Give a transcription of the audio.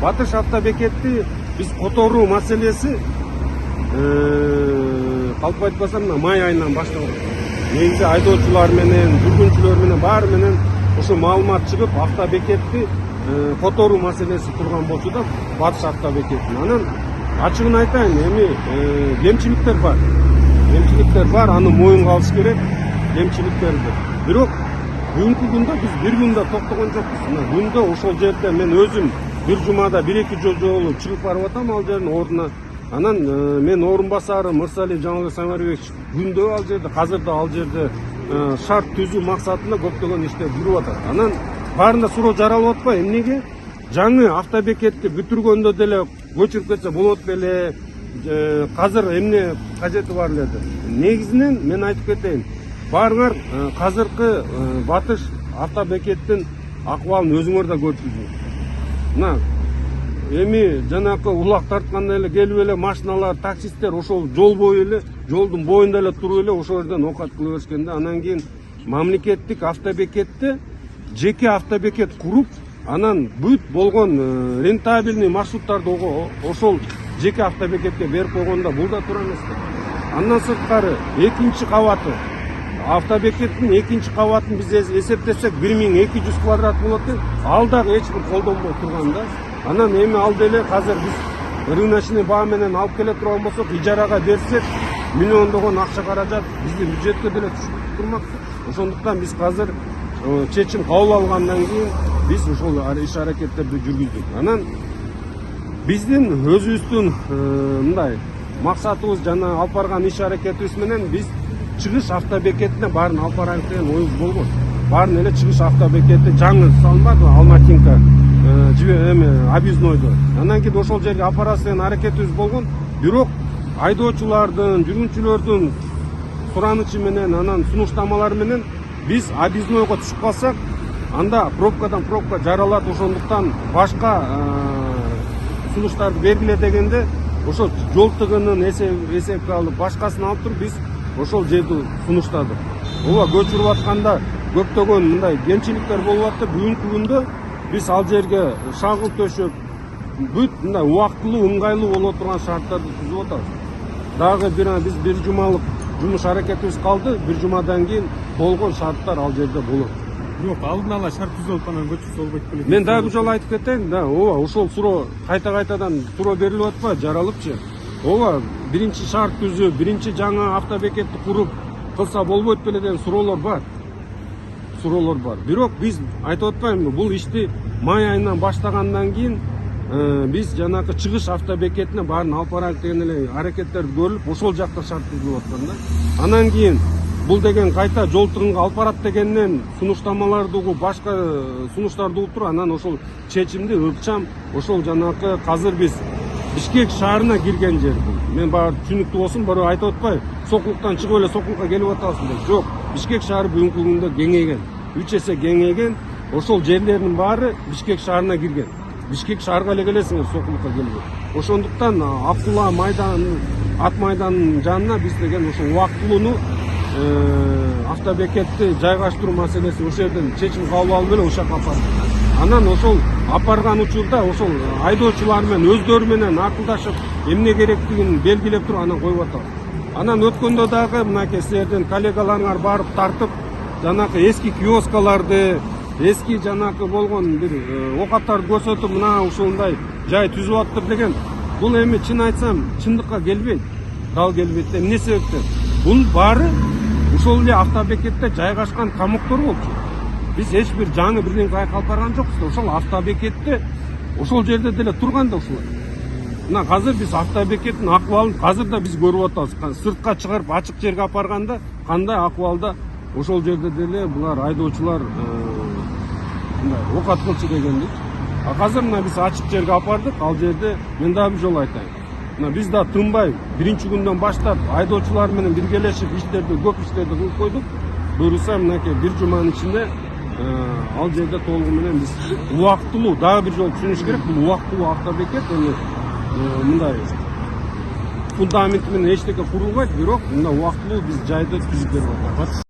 Батыш автобекетти биз которуу маселеси калп айтпасам май айынан башталат. Негизи айдоочулар менен, жүргүнчүлөр менен баары менен ошо маалымат чыгып, автобекетти которуу маселеси турган болчу да, Батыш автобекетин. Анан ачыгын айтайын, эми кемчиликтер бар. Кемчиликтер бар, аны моюнга алыш керек, кемчиликтерди. Бирок бүгүнкү күндө биз бир күндө токтогон жокпуз. Күндө ошол жерде мен өзүм бир жумада 1-2 жолу чыгып барып атам ал жердин ордуна. Анан мен орун басарым Мырзалиев Жамалбек Самарбекович күндө ал жерде, азыр да ал жерде шарт түзүү максатында көптөгөн иштер жүрүп атат. Анан баарында суроо жаралып атпайбы? Эмнеге жаңы автобекетти бүтүргөндө деле көчүрүп кетсе болот беле? Азыр эмне кажети бар эле? Негизинен мен айтып кетейин. Баарыңар азыркы Батыш автобекеттин акыбалын өзүңөр да көрдүңүздөр. Мына эми жанакы улак тартканда эле келип эле машиналар, таксисттер ошол жол бою эле, жолдун боюнда эле туруп эле ошол жерден оокат кыла беришкенде, анан кийин мамлекеттик автобекетте жеке автобекет куруп, анан бүт болгон рентабельный маршруттарды ошол жеке автобекетке берип койгондо бул да туура эмес. Андан сырткары экинчи кабаты автобекеттин экинчи кабатын биз эсептесек 1200 квадрат болот деп, ал дагы эч бир колдонбой турган да. Анан эми ал деле азыр биз рыночный баа менен алып келе турган болсок, ижарага берсек миллиондогон акча каражат биздин бюджетке деле түшүп турмак. Ошондуктан биз азыр чечим кабыл алгандан кийин биз ошол иш аракеттерди жүргүздүк. Анан биздин өзүбүздүн мындай максатыбыз жана алып барган иш аракетибиз менен биз чыгыш автобекетине баарын алып барайык деген оюбуз болгон. Баарын эле чыгыш автобекети жаңы салынбады, Алматинка объезднойдо. Анан кийин ошол жерге алып барабыз деген аракетибиз болгон. Бирок айдоочулардын, жүргүнчүлөрдүн суранычы менен, анан сунуштамалары менен биз объезднойго түшүп калсак, анда пробкадан пробка жаралат. Ошондуктан башка сунуштарды бергиле дегенде ошол жол тыгынын эсепке алып, башкасын алып туруп биз ошол жерди сунуштадык. Ооба, көчүрүп атканда көптөгөн мындай кемчиликтер болуп атты. Бүгүнкү күндө биз ал жерге шагыл төшөп, бүт мындай убактылуу, ыңгайлуу боло турган шарттарды түзүп атабыз. Дагы биз бир жумалык жумуш аракетибиз калды. Бир жумадан кийин болгон шарттар ал жерде болот. Бирок алдын ала шарт түзүлүп анан көчүрсө болбойт беле? Мен дагы бир жолу айтып кетейин да, ооба, ошол суроо кайта-кайтадан суроо берилип атпайбы, жаралыпчы? Ооба, биринчи шарт түзүп, биринчи жаңы автобекетти куруп кылса болбойт беле деген суроолор бар. Бирок биз айтып атпаймынбы, бул ишти май айынан баштагандан кийин биз жанакы чыгыш автобекетине баарын алып барайык деген эле аракеттер көрүлүп, ошол жакта шарт түзүлүп аткан да. Анан кийин бул деген кайта жол тыгынга алып барат дегенден сунуштамаларды угуп, башка сунуштарды угуп туруп, анан ошол чечимди ыкчам ошол жанакы азыр биз Бишкек шаарына кирген жер бул. Мен баары түшүнүктүү болсун, бирок айтып атпайбы, Сокулуктан чыгып эле Сокулукка келип атабыз деп. Жок, Бишкек шаары бүгүнкү күндө кеңейген. 3 эсе кеңейген. Ошол жерлердин баары Бишкек шаарына кирген. Бишкек шаарга эле келесиңер, Сокулукка келбей. Ошондуктан Акула майдан, ат майданынын жанына биз деген ошол убактылууну автобекетти жайгаштыруу маселеси ошол жерден чечим кабыл алып эле ошол жака апардык. Анан ошол апарган учурда ошол айдоочулар менен өздөрү менен акылдашып, эмне керектигин белгилеп туруп анан коюп атабыз. Анан өткөндө дагы мынакей силердин коллегаларыңар барып тартып, жанакы эски киоскаларды, эски жанакы болгон бир оокаттарды көрсөтүп, мына ушундай жай түзүп аттыр деген. Бул эми чын айтсам, чындыкка келбейт. Дал келбейт. Эмне себептен? Бул баары ошол эле автобекетте жайгашкан камоктор болчу. Биз эч бир жаңы бирден алып барган жокпуз. Ошол автобекетте ошол жерде деле турган да ушулар. Мына азыр биз автобекеттин акыбалын азыр да биз көрүп атабыз. Сыртка чыгарып ачык жерге алып барганда кандай акыбалда ошол жерде деле булар айдоочулар мындай оокат кылчу дегендик. Азыр мына биз ачык жерге алып бардык. Ал жерде мен дагы бир жолу айтайын. Мына биз да тынбай биринчи күндөн баштап айдоочулар менен биргелешип көп иштерди кылып койдук. Буюрса мынакей бир жуманын ичинде ал жерде толугу менен биз убактылуу, дагы бир жолу түшүнүш керек, бул убактылуу автобекет, эми мындай фундаменти менен эчтеке курулбайт, бирок мына убактылуу биз жайды түзүп берип атабыз.